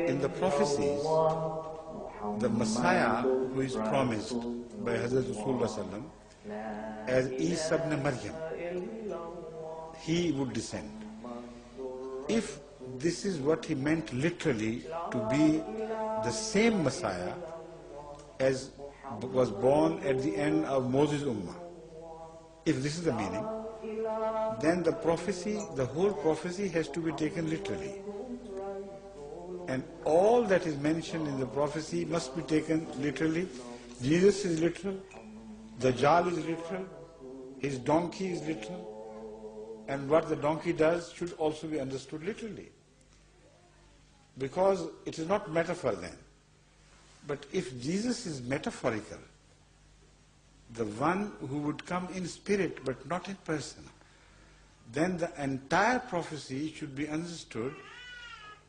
In the prophecies, the Messiah who is promised by Hazrat Rasulullah as Isa ibn Maryam, he would descend. If this is what he meant literally, to be the same Messiah as was born at the end of Moses' Ummah, if this is the meaning, then the prophecy, the whole prophecy has to be taken literally. And all that is mentioned in the prophecy must be taken literally. Jesus is literal, Dzemat is literal, his donkey is literal, and what the donkey does should also be understood literally. Because it is not metaphor then. But if Jesus is metaphorical, the one who would come in spirit but not in person, then the entire prophecy should be understood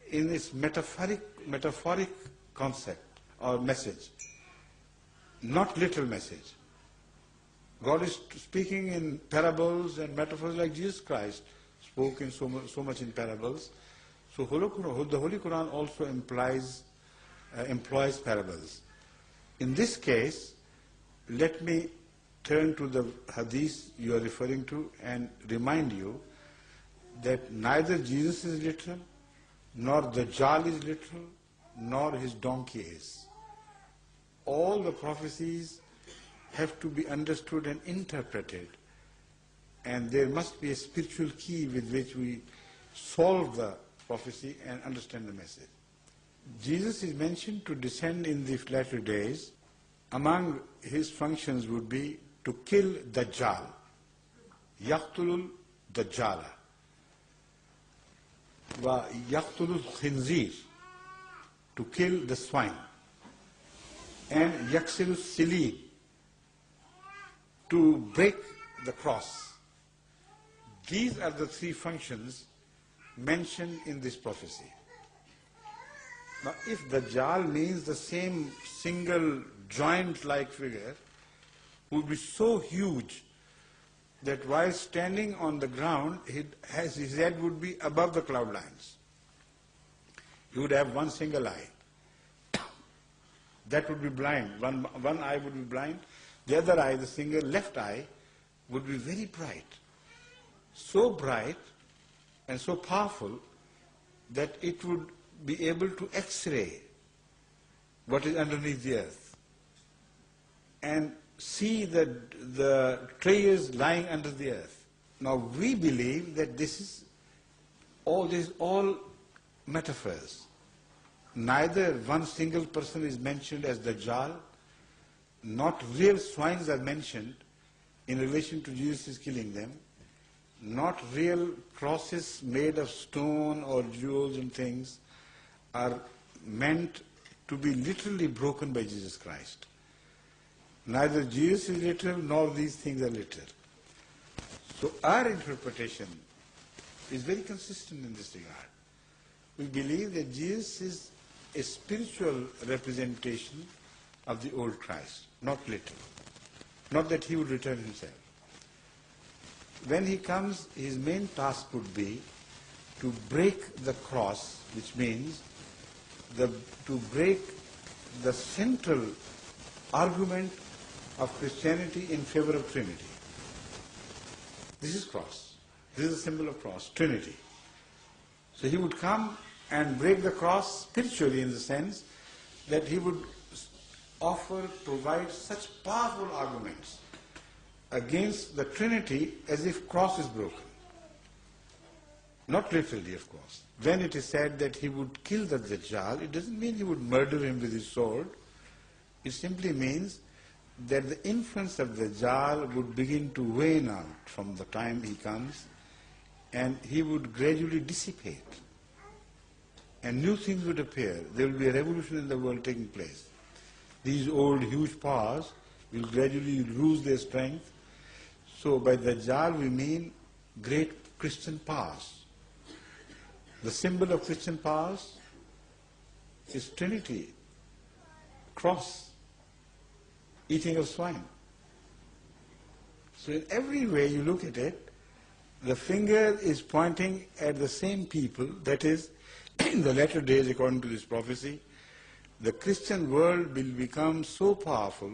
in its metaphoric concept or message, not literal message. God is speaking in parables and metaphors like Jesus Christ spoke in so much in parables. So the Holy Quran also employs parables. In this case, let me turn to the hadith you are referring to and remind you that neither Jesus is literal, nor Dejjal is literal, nor his donkey is. All the prophecies have to be understood and interpreted, and there must be a spiritual key with which we solve the prophecy and understand the message. Jesus is mentioned to descend in the latter days. Among his functions would be to kill Dajjal, yaqtulul Dajjala, wa yaqtulul khinzir, to kill the swine, and yaksilus silib, to break the cross. These are the three functions mentioned in this prophecy. Now, if Dajjal means the same single joint-like figure, would be so huge that while standing on the ground, his head would be above the cloud lines. He would have one single eye. That would be blind. One eye would be blind. The other eye, the single left eye, would be very bright. So bright and so powerful that it would be able to X-ray what is underneath the earth and see the treasures lying under the earth. Now we believe that this is all metaphors. Neither one single person is mentioned as Dajjal, not real swines are mentioned in relation to Jesus killing them, not real crosses made of stone or jewels and things are meant to be literally broken by Jesus Christ. Neither Jesus is literal nor these things are literal. So our interpretation is very consistent in this regard. We believe that Jesus is a spiritual representation of the old Christ, not literal. Not that he would return himself. When he comes, his main task would be to break the cross, which means to break the central argument of Christianity in favor of Trinity. This is cross. This is a symbol of cross, Trinity. So he would come and break the cross spiritually in the sense that he would provide such powerful arguments against the Trinity as if cross is broken. Not literally, of course. When it is said that he would kill the Dajjal, it doesn't mean he would murder him with his sword. It simply means that the influence of Dajjal would begin to wane out from the time he comes, and he would gradually dissipate. And new things would appear. There will be a revolution in the world taking place. These old huge powers will gradually lose their strength. So by Dajjal we mean great Christian powers. The symbol of Christian powers is Trinity, cross, eating of swine. So in every way you look at it, The finger is pointing at the same people, that is, in the latter days, according to this prophecy, the Christian world will become so powerful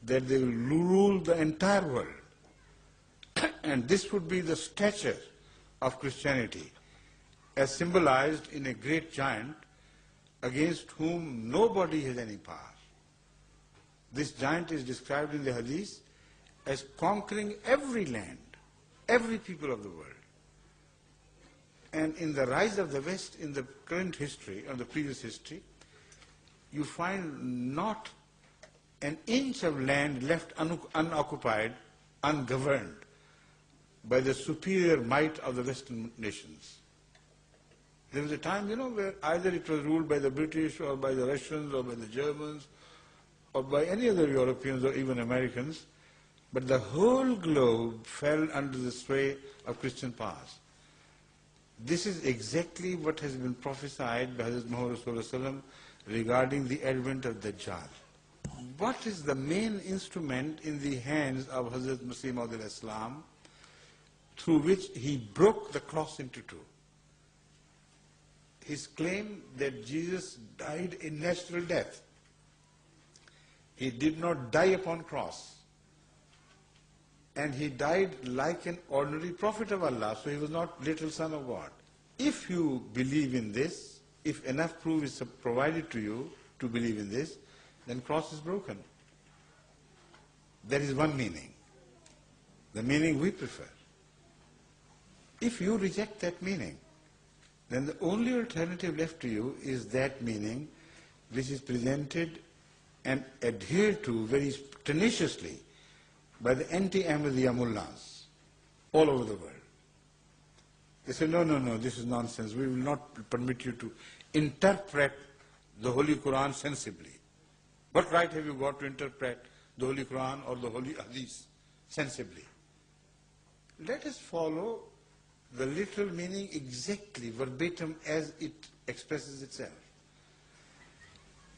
that they will rule the entire world. And this would be the stature of Christianity, as symbolized in a great giant against whom nobody has any power. This giant is described in the Hadith as conquering every land, every people of the world. And in the rise of the West, in the current history, or the previous history, you find not an inch of land left unoccupied, ungoverned by the superior might of the Western nations. There was a time, where either it was ruled by the British or by the Russians or by the Germans or by any other Europeans or even Americans, but the whole globe fell under the sway of Christian powers. This is exactly what has been prophesied by Hazrat Muhammad Rasulullah regarding the advent of Dejjal. What is the main instrument in the hands of Hazrat Masih Maud al-Islam through which he broke the cross into two? His claim that Jesus died a natural death. He did not die upon cross. And he died like an ordinary prophet of Allah, so he was not little son of God. If you believe in this, if enough proof is provided to you to believe in this, then cross is broken. That is one meaning, the meaning we prefer. If you reject that meaning, then the only alternative left to you is that meaning which is presented and adhered to very tenaciously by the anti-Ahmadija mullahs all over the world. They say, no, this is nonsense. We will not permit you to interpret the Holy Quran sensibly. What right have you got to interpret the Holy Quran or the Holy Hadith sensibly? Let us follow the literal meaning exactly, verbatim, as it expresses itself.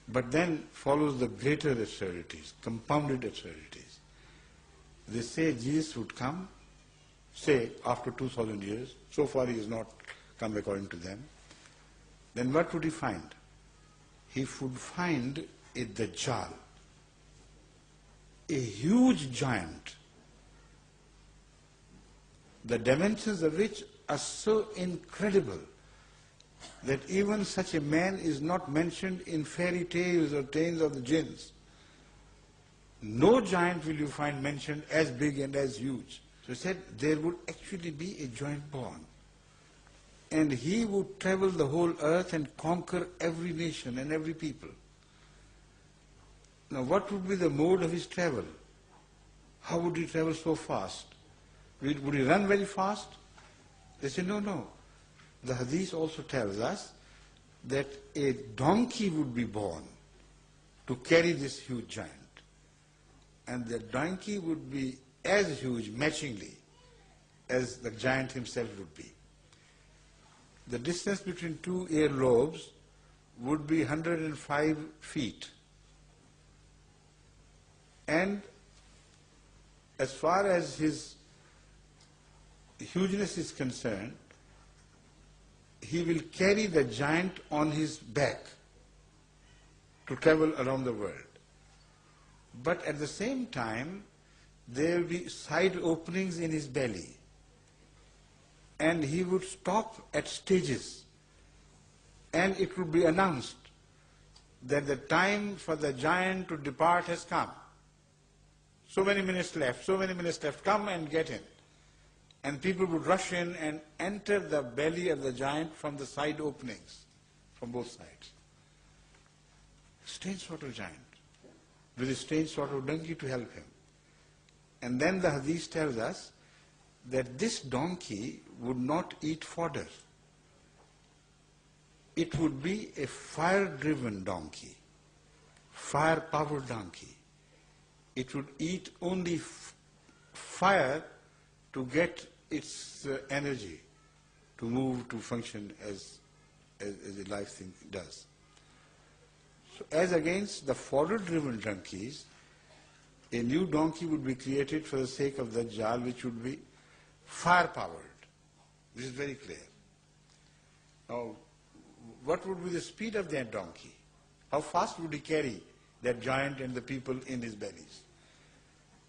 But then follows the greater absurdities, compounded absurdities. They say Jesus would come, say, after 2,000 years. So far he has not come according to them. Then what would he find? He would find a Dejjal, a huge giant, the dimensions of which are so incredible that even such a man is not mentioned in fairy tales or tales of the jinns. No giant will you find mentioned as big and as huge. So he said there would actually be a giant born. And he would travel the whole earth and conquer every nation and every people. Now what would be the mode of his travel? How would he travel so fast? Would he run very fast? They say, no. The Hadith also tells us that a donkey would be born to carry this huge giant. And the donkey would be as huge, matchingly, as the giant himself would be. The distance between two earlobes would be 105 feet. And as far as his hugeness is concerned, he will carry the giant on his back to travel around the world. But at the same time, there will be side openings in his belly. And he would stop at stages. And it would be announced that the time for the giant to depart has come. So many minutes left, come and get in. And people would rush in and enter the belly of the giant from the side openings, from both sides. Strange sort of giant, with a strange sort of donkey to help him. And then the Hadith tells us that this donkey would not eat fodder. It would be a fire-driven donkey, fire-powered donkey. It would eat only fire to get its energy to move, to function as a life thing does. So as against the fodder-driven donkeys, a new donkey would be created for the sake of Dajjal, which would be fire-powered. This is very clear. Now, what would be the speed of that donkey? How fast would he carry that giant and the people in his bellies?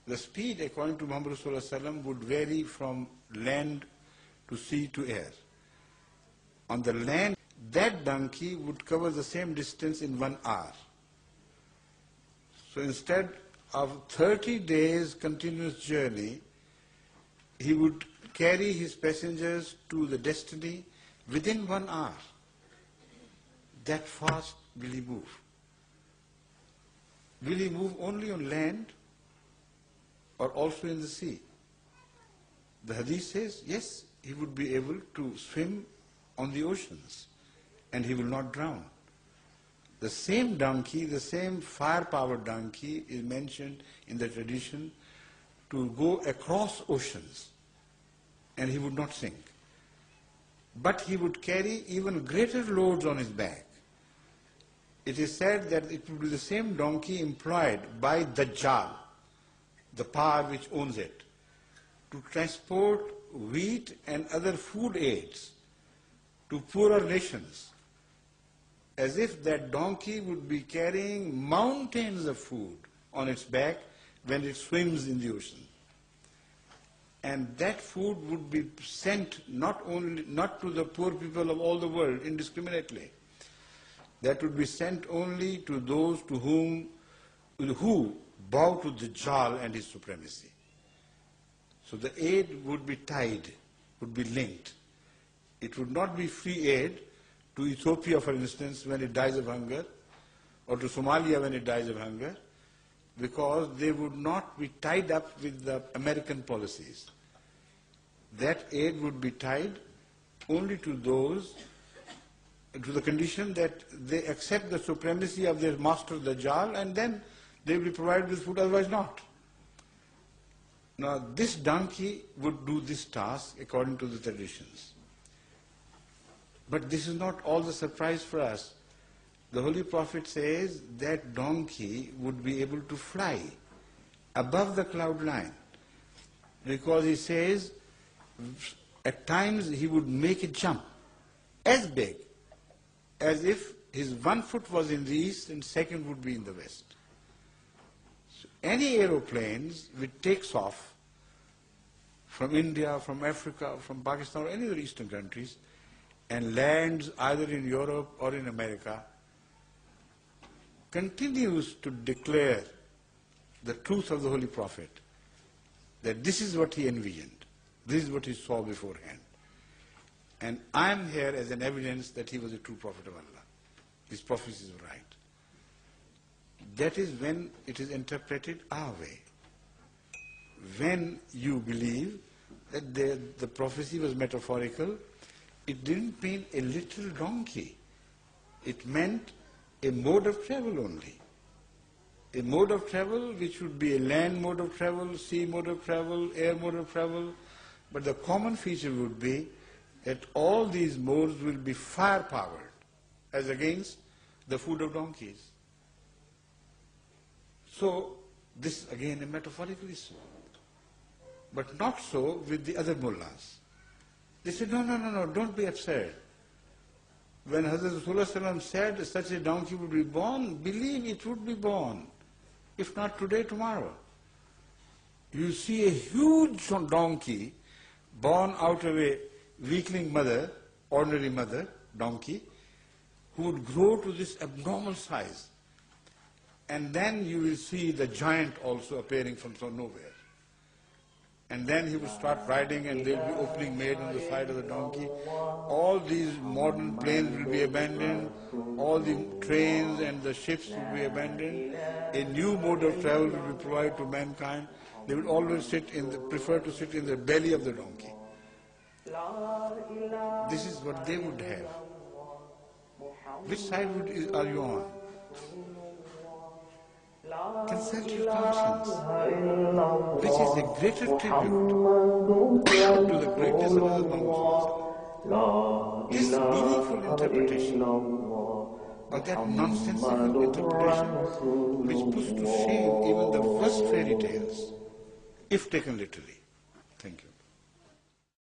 The speed, according to Muhammad Sallallahu Alaihi Wasallam, would vary from land to sea to air. On the land, that donkey would cover the same distance in 1 hour. So instead of 30 days continuous journey, he would carry his passengers to the destiny within 1 hour. That fast will he move. Will he move only on land or also in the sea? The hadith says, yes, he would be able to swim on the oceans and he will not drown. The same donkey, the same fire-powered donkey is mentioned in the tradition to go across oceans and he would not sink. But he would carry even greater loads on his back. It is said that it would be the same donkey employed by Dzemat, the power which owns it, to transport wheat and other food aids to poorer nations, as if that donkey would be carrying mountains of food on its back when it swims in the ocean. And that food would be sent not to the poor people of all the world indiscriminately. That would be sent only to those who bow to Dejjal and his supremacy. So the aid would be tied, would be linked. It would not be free aid to Ethiopia, for instance, when it dies of hunger, or to Somalia when it dies of hunger, because they would not be tied up with the American policies. That aid would be tied only to those, to the condition that they accept the supremacy of their master Dajjal, and then they will be provided with food, otherwise not. Now this donkey would do this task according to the traditions. But this is not all the surprise for us. The Holy Prophet says that donkey would be able to fly above the cloud line, because he says at times he would make a jump as big as if his 1 foot was in the east and second would be in the west. So any aeroplanes which takes off from India, from Africa, from Pakistan, or any other eastern countries, and lands either in Europe or in America, continues to declare the truth of the Holy Prophet, that this is what he envisioned, this is what he saw beforehand. And I am here as an evidence that he was a true prophet of Allah. His prophecies were right. That is when it is interpreted our way. When you believe that the prophecy was metaphorical, it didn't mean a little donkey. It meant a mode of travel only. A mode of travel which would be a land mode of travel, sea mode of travel, air mode of travel. But the common feature would be that all these modes will be fire-powered as against the food of donkeys. So this is again a metaphorical issue. But not so with the other mullahs. They said, no, don't be absurd. When Hazrat Rasulullah said such a donkey would be born, believe it would be born. If not today, tomorrow. You see a huge donkey born out of a weakling mother, ordinary mother, donkey, who would grow to this abnormal size. And then you will see the giant also appearing from nowhere. And then he would start riding and there will be opening made on the side of the donkey. All these modern planes will be abandoned. All the trains and the ships will be abandoned. A new mode of travel will be provided to mankind. They would always prefer to sit in the belly of the donkey. This is what they would have. Which side are you on? Consult your conscience. Which is a greater tribute to the greatness of Allah Muhammad. This meaningful interpretation, or that nonsensical interpretation, which puts to shame even the worst fairy tales, if taken literally.